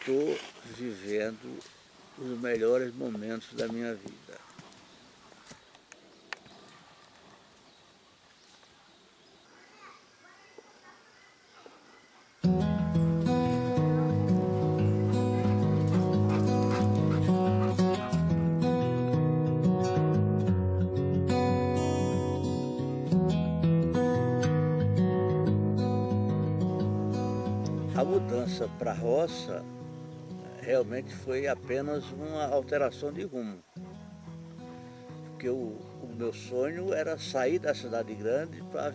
estou vivendo os melhores momentos da minha vida. A mudança para a roça realmente foi apenas uma alteração de rumo, porque o meu sonho era sair da cidade grande para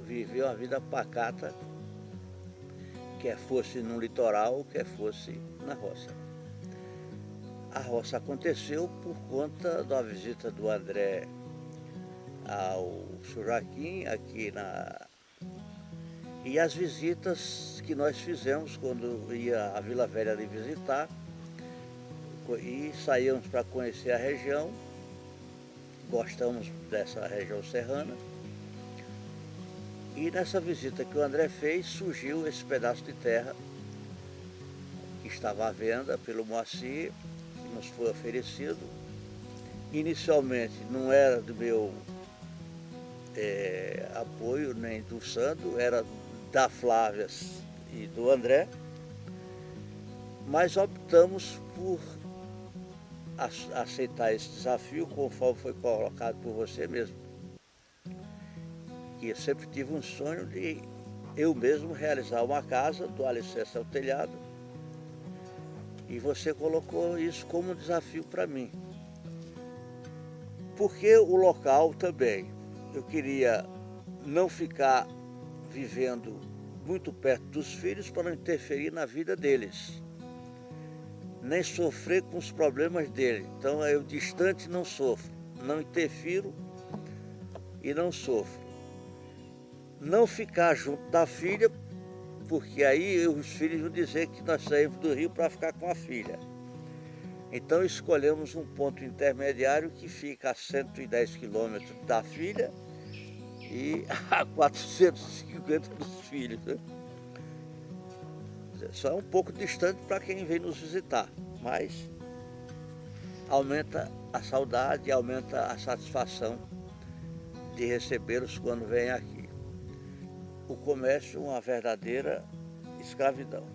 viver uma vida pacata, quer fosse no litoral, quer fosse na roça. A roça aconteceu por conta da visita do André ao Sr. Joaquim aqui e as visitas que nós fizemos quando ia à Vila Velha ali visitar, e saíamos para conhecer a região, gostamos dessa região serrana. E nessa visita que o André fez, surgiu esse pedaço de terra que estava à venda pelo Moacir, que nos foi oferecido. Inicialmente não era do meu apoio, nem do Sandro, era da Flávia e do André, mas optamos por aceitar esse desafio, conforme foi colocado por você mesmo. Que eu sempre tive um sonho de eu mesmo realizar uma casa do alicerce ao telhado, e você colocou isso como um desafio para mim. Porque o local também, eu queria não ficar vivendo muito perto dos filhos para não interferir na vida deles, nem sofrer com os problemas dele. Então eu distante não sofro, não interfiro e não sofro. Não ficar junto da filha, porque aí os filhos vão dizer que nós saímos do Rio para ficar com a filha. Então escolhemos um ponto intermediário que fica a 110 quilômetros da filha e a 450 dos filhos, né? Só é um pouco distante para quem vem nos visitar, mas aumenta a saudade, aumenta a satisfação de recebê-los quando vêm aqui. O comércio é uma verdadeira escravidão.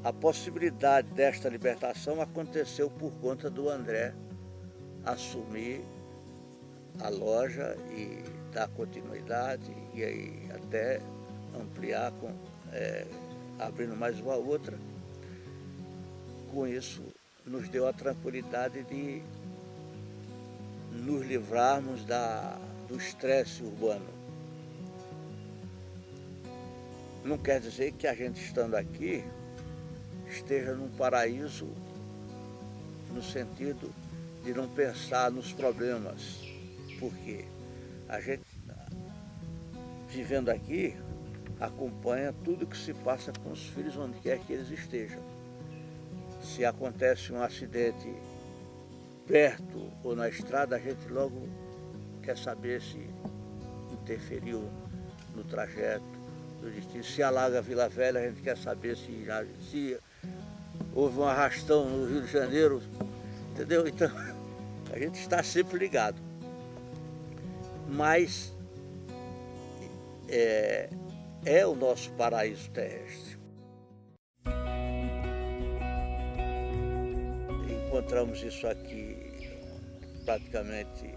A possibilidade desta libertação aconteceu por conta do André assumir a loja e dar continuidade e aí até ampliar, abrindo mais uma outra. Com isso, nos deu a tranquilidade de nos livrarmos do estresse urbano. Não quer dizer que a gente estando aqui esteja num paraíso no sentido de não pensar nos problemas, porque a gente, vivendo aqui, acompanha tudo que se passa com os filhos onde quer que eles estejam. Se acontece um acidente perto ou na estrada, a gente logo quer saber se interferiu no trajeto do destino. Se alaga a Vila Velha, a gente quer saber se houve um arrastão no Rio de Janeiro, entendeu? Então, a gente está sempre ligado. Mas é o nosso paraíso terrestre. Encontramos isso aqui praticamente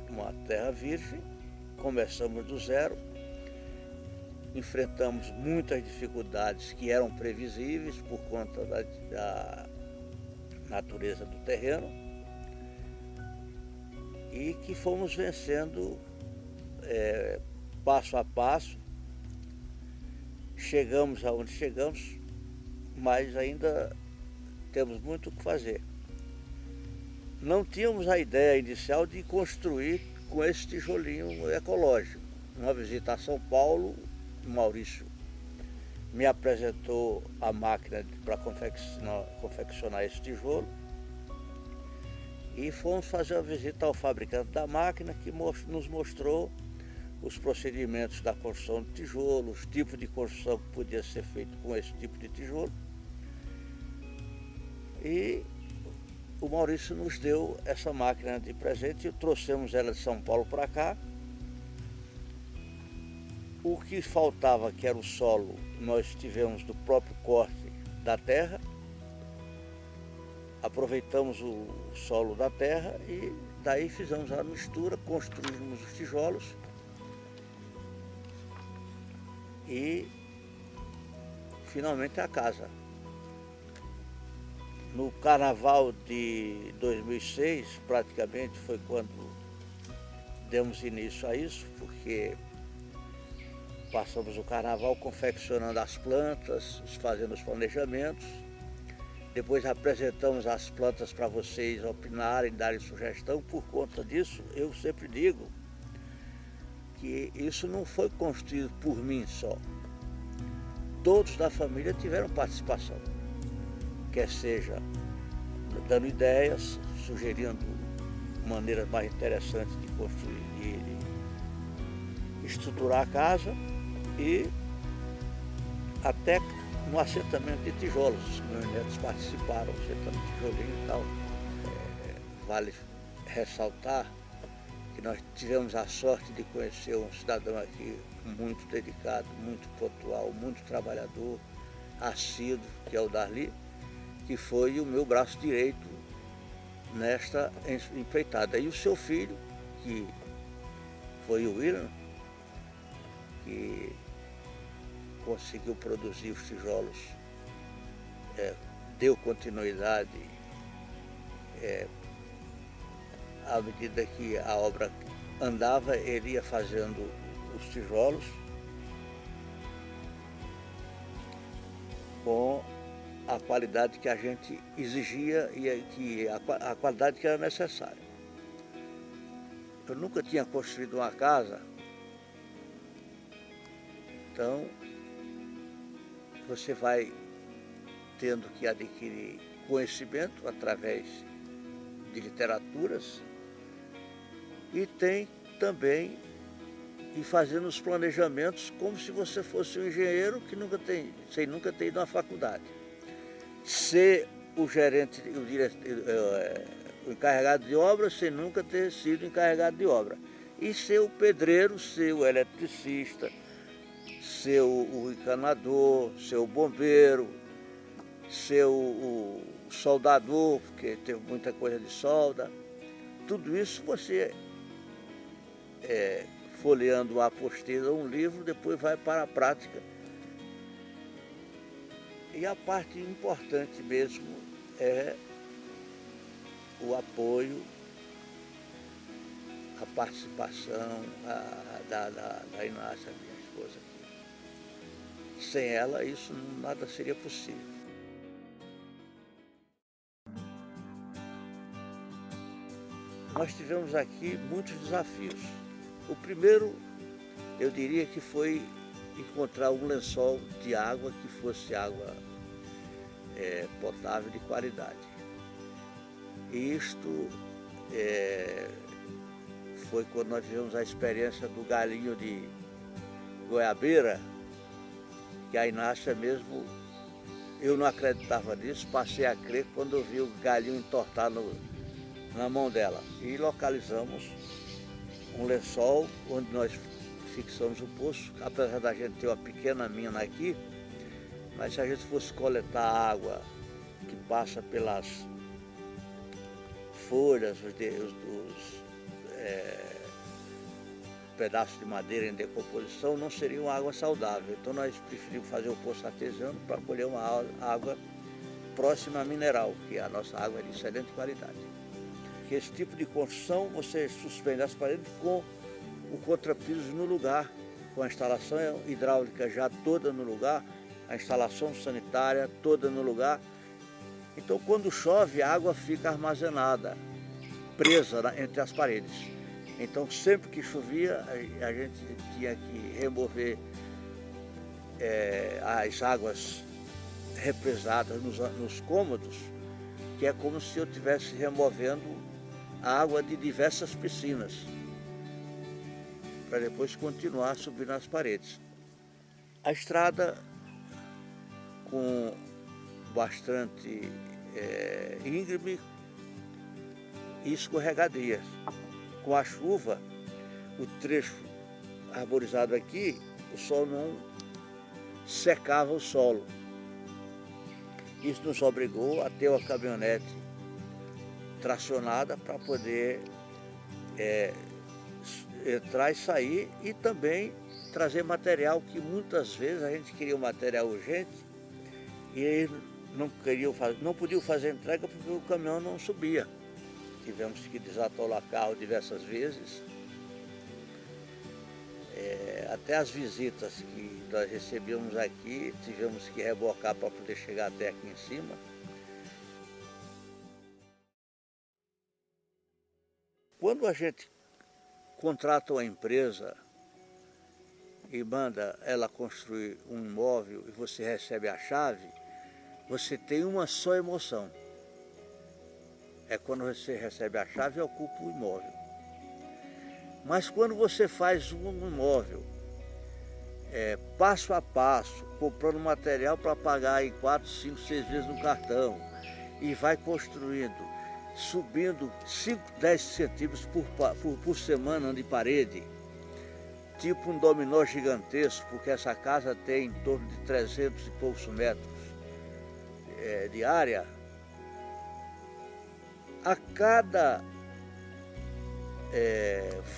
uma terra virgem, começamos do zero, enfrentamos muitas dificuldades que eram previsíveis por conta da natureza do terreno e que fomos vencendo passo a passo. Chegamos aonde chegamos, mas ainda temos muito o que fazer. Não tínhamos a ideia inicial de construir com esse tijolinho ecológico. Uma visita a São Paulo, o Maurício me apresentou a máquina para confeccionar esse tijolo e fomos fazer uma visita ao fabricante da máquina, que nos mostrou os procedimentos da construção de tijolo, os tipos de construção que podia ser feito com esse tipo de tijolo. E o Maurício nos deu essa máquina de presente e trouxemos ela de São Paulo para cá. O que faltava, que era o solo, nós tivemos do próprio corte da terra. Aproveitamos o solo da terra e daí fizemos a mistura, construímos os tijolos e finalmente a casa. No carnaval de 2006, praticamente, foi quando demos início a isso, porque passamos o carnaval confeccionando as plantas, fazendo os planejamentos. Depois apresentamos as plantas para vocês opinarem, darem sugestão. Por conta disso, eu sempre digo que isso não foi construído por mim só. Todos da família tiveram participação, quer seja dando ideias, sugerindo maneiras mais interessantes de construir, de estruturar a casa e até no assentamento de tijolos. Meus netos participaram, assentando tijolinho e tal. Vale ressaltar que nós tivemos a sorte de conhecer um cidadão aqui muito dedicado, muito pontual, muito trabalhador, assíduo, que é o Darli, que foi o meu braço direito nesta empreitada. E o seu filho, que foi o William, que conseguiu produzir os tijolos, deu continuidade à medida que a obra andava, ele ia fazendo os tijolos com a qualidade que a gente exigia e a qualidade que era necessária. Eu nunca tinha construído uma casa, então você vai tendo que adquirir conhecimento através de literaturas e tem também ir fazendo os planejamentos como se você fosse um engenheiro sem nunca ter ido à faculdade. Ser o gerente, o encarregado de obra sem nunca ter sido encarregado de obra. E ser o pedreiro, ser o eletricista, ser o encanador, ser o bombeiro, ser o soldador, porque teve muita coisa de solda. Tudo isso você, folheando a apostila, um livro, depois vai para a prática. E a parte importante mesmo é o apoio, a participação da Inácia, minha esposa aqui. Sem ela, isso nada seria possível. Nós tivemos aqui muitos desafios. O primeiro, eu diria que foi encontrar um lençol de água que fosse água potável de qualidade. E isto foi quando nós tivemos a experiência do galinho de goiabeira, que a Inácia mesmo, eu não acreditava nisso, passei a crer quando eu vi o galinho entortar na mão dela. E localizamos um lençol onde nós fixamos o poço, apesar da gente ter uma pequena mina aqui, mas se a gente fosse coletar a água que passa pelas folhas, os pedaços de madeira em decomposição, não seria uma água saudável. Então nós preferimos fazer o poço artesiano para colher uma água próxima a mineral, que a nossa água é de excelente qualidade. Que esse tipo de construção você suspende as paredes com o contrapiso no lugar, com a instalação hidráulica já toda no lugar, a instalação sanitária toda no lugar. Então quando chove a água fica armazenada, presa entre as paredes. Então sempre que chovia a gente tinha que remover as águas represadas nos cômodos, que é como se eu estivesse removendo a água de diversas piscinas. para depois continuar subindo as paredes. A estrada com bastante íngreme e escorregadias. Com a chuva, o trecho arborizado aqui, o sol não secava o solo. Isso nos obrigou a ter uma caminhonete tracionada para poder entrar e sair, e também trazer material que muitas vezes a gente queria um material urgente e eles não podiam fazer entrega porque o caminhão não subia. Tivemos que desatolar carro diversas vezes. Até as visitas que nós recebíamos aqui, tivemos que rebocar para poder chegar até aqui em cima. Quando a gente contrata uma empresa e manda ela construir um imóvel e você recebe a chave, você tem uma só emoção. É quando você recebe a chave e ocupa o imóvel. Mas quando você faz um imóvel, passo a passo, comprando material para pagar em 4, 5, 6 vezes no cartão, e vai construindo, subindo 5, 10 centímetros por semana de parede, tipo um dominó gigantesco, porque essa casa tem em torno de 300 e poucos metros de área. A cada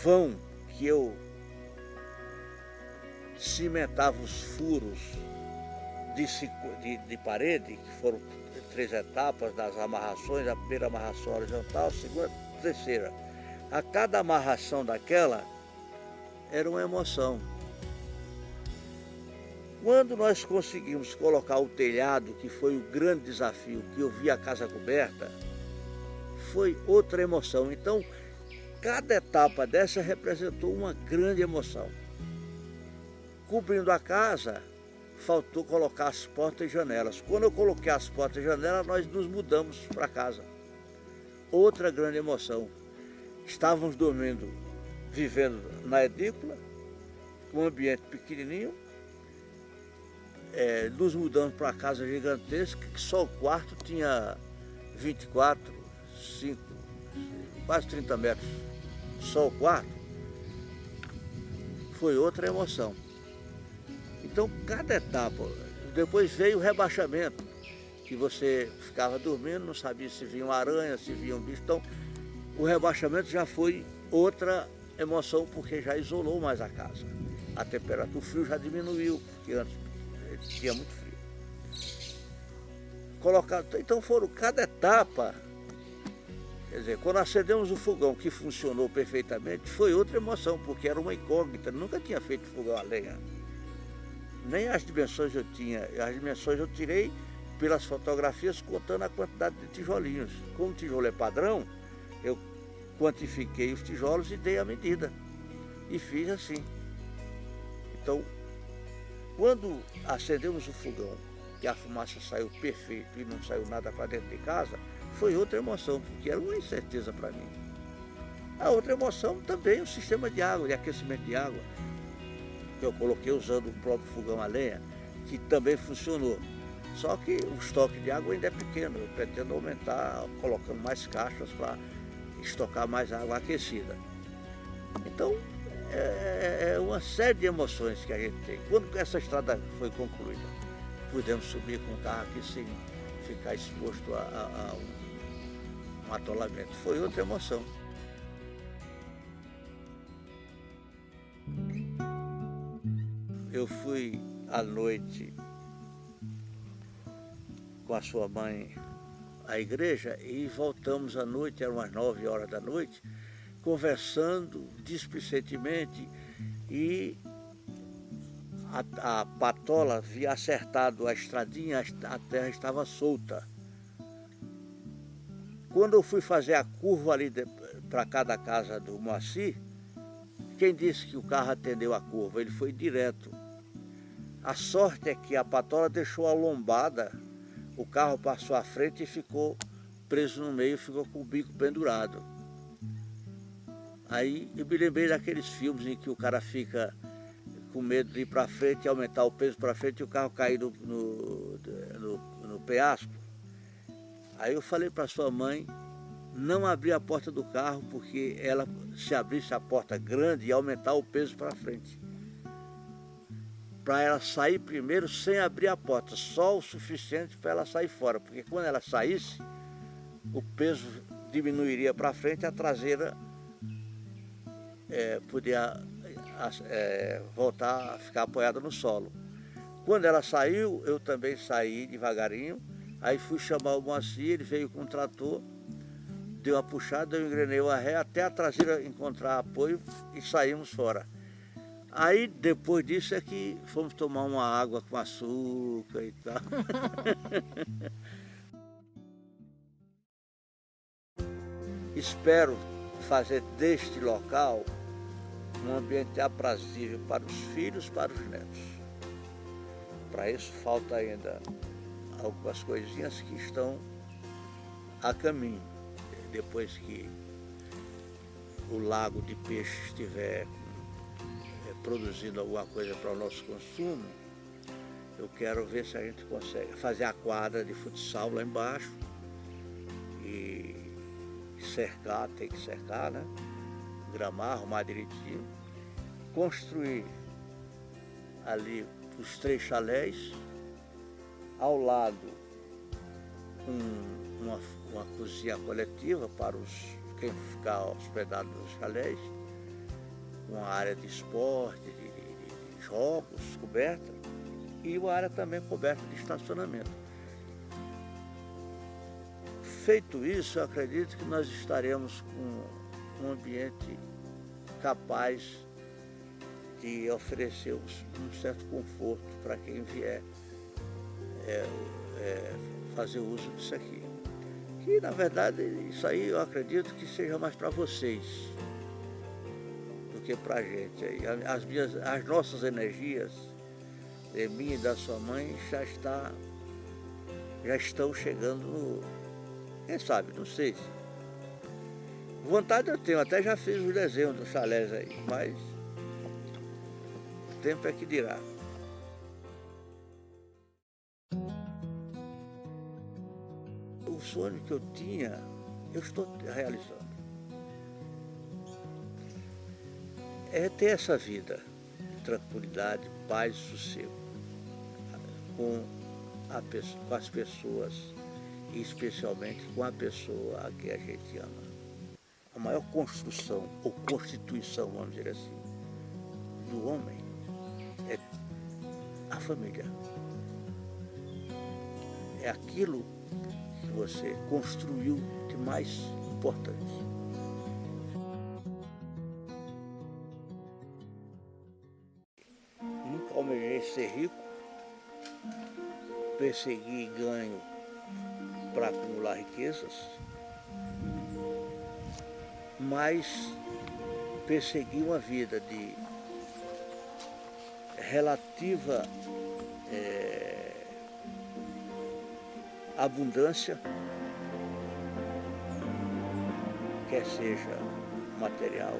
vão que eu cimentava os furos de parede, que foram 3 etapas das amarrações, a primeira amarração horizontal, a segunda, a terceira. A cada amarração daquela era uma emoção. Quando nós conseguimos colocar o telhado, que foi o grande desafio, que eu vi a casa coberta, foi outra emoção. Então, cada etapa dessa representou uma grande emoção. Cobrindo a casa, faltou colocar as portas e janelas. Quando eu coloquei as portas e janelas, nós nos mudamos para casa. Outra grande emoção. Estávamos dormindo, vivendo na edícula, um ambiente pequenininho. Nos mudamos para uma casa gigantesca, que só o quarto tinha 24, 5, quase 30 metros. Só o quarto. Foi outra emoção. Então, cada etapa, depois veio o rebaixamento, que você ficava dormindo, não sabia se vinha uma aranha, se vinha um bicho. Então, o rebaixamento já foi outra emoção, porque já isolou mais a casa. A temperatura, o frio já diminuiu, porque antes tinha muito frio. Então, foram cada etapa. Quer dizer, quando acendemos o fogão, que funcionou perfeitamente, foi outra emoção, porque era uma incógnita. Nunca tinha feito fogão a lenha. Nem as dimensões eu tinha. As dimensões eu tirei pelas fotografias, contando a quantidade de tijolinhos. Como o tijolo é padrão, eu quantifiquei os tijolos e dei a medida. E fiz assim. Então, quando acendemos o fogão, que a fumaça saiu perfeito e não saiu nada para dentro de casa, foi outra emoção, porque era uma incerteza para mim. A outra emoção também, o sistema de água, de aquecimento de água, que eu coloquei usando o próprio fogão a lenha, que também funcionou. Só que o estoque de água ainda é pequeno, eu pretendo aumentar colocando mais caixas para estocar mais água aquecida. Então, é uma série de emoções que a gente tem. Quando essa estrada foi concluída, pudemos subir com o carro aqui sem ficar exposto a um atolamento. Foi outra emoção. Eu fui à noite com a sua mãe à igreja e voltamos à noite, eram umas 9 horas da noite, conversando displicentemente, e a patola havia acertado a estradinha, a terra estava solta. Quando eu fui fazer a curva ali para cá da casa do Moacir, quem disse que o carro atendeu a curva? Ele foi direto. A sorte é que a patola deixou a lombada, o carro passou à frente e ficou preso no meio, ficou com o bico pendurado. Aí eu me lembrei daqueles filmes em que o cara fica com medo de ir para frente e aumentar o peso para frente e o carro cair no penhasco. Aí eu falei para sua mãe não abrir a porta do carro, porque ela, se abrisse a porta grande, ia aumentar o peso para frente. Para ela sair primeiro sem abrir a porta, só o suficiente para ela sair fora, porque quando ela saísse, o peso diminuiria para frente, a traseira podia voltar a ficar apoiada no solo. Quando ela saiu, eu também saí devagarinho, aí fui chamar o Moacir, ele veio com o trator, deu a puxada, eu engrenei o arré até a traseira encontrar apoio e saímos fora. Aí depois disso é que fomos tomar uma água com açúcar e tal. Espero fazer deste local um ambiente aprazível para os filhos, para os netos. Para isso falta ainda algumas coisinhas que estão a caminho. Depois que o lago de peixe estiver produzindo alguma coisa para o nosso consumo, eu quero ver se a gente consegue fazer a quadra de futsal lá embaixo e cercar, tem que cercar, né? Gramar, arrumar direitinho, construir ali os 3 chalés, ao lado uma cozinha coletiva para quem ficar hospedado nos chalés, uma área de esporte, de jogos coberta e uma área também coberta de estacionamento. Feito isso, eu acredito que nós estaremos com um ambiente capaz de oferecer um certo conforto para quem vier fazer uso disso aqui. Que, na verdade, isso aí eu acredito que seja mais para vocês do que para a gente. As nossas energias, de mim e da sua mãe, já estão chegando no... Quem sabe, não sei. Vontade eu tenho, até já fiz os desenhos dos chalés aí, mas o tempo é que dirá. O sonho que eu tinha, eu estou realizando. É ter essa vida de tranquilidade, paz e sossego com as pessoas e especialmente com a pessoa a que a gente ama. A maior construção ou constituição, vamos dizer assim, do homem é a família. É aquilo que você construiu de mais importante. Nunca almejei ser rico, persegui ganho para acumular riquezas, mas persegui uma vida de relativa abundância, quer seja material,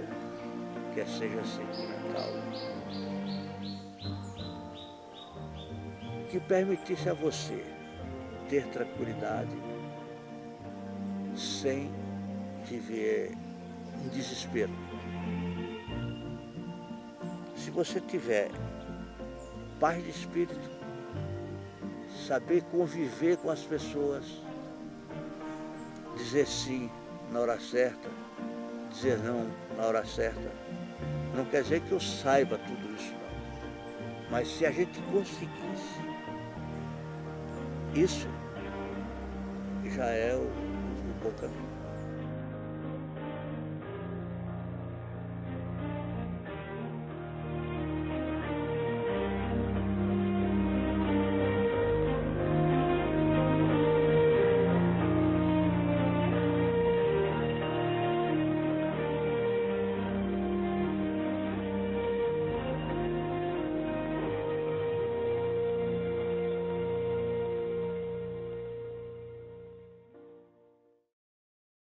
quer seja sentimental, que permitisse a você ter tranquilidade sem viver em desespero. Se você tiver paz de espírito, saber conviver com as pessoas, dizer sim na hora certa, dizer não na hora certa, não quer dizer que eu saiba tudo isso, não. Mas se a gente conseguisse, isso já é o bom caminho.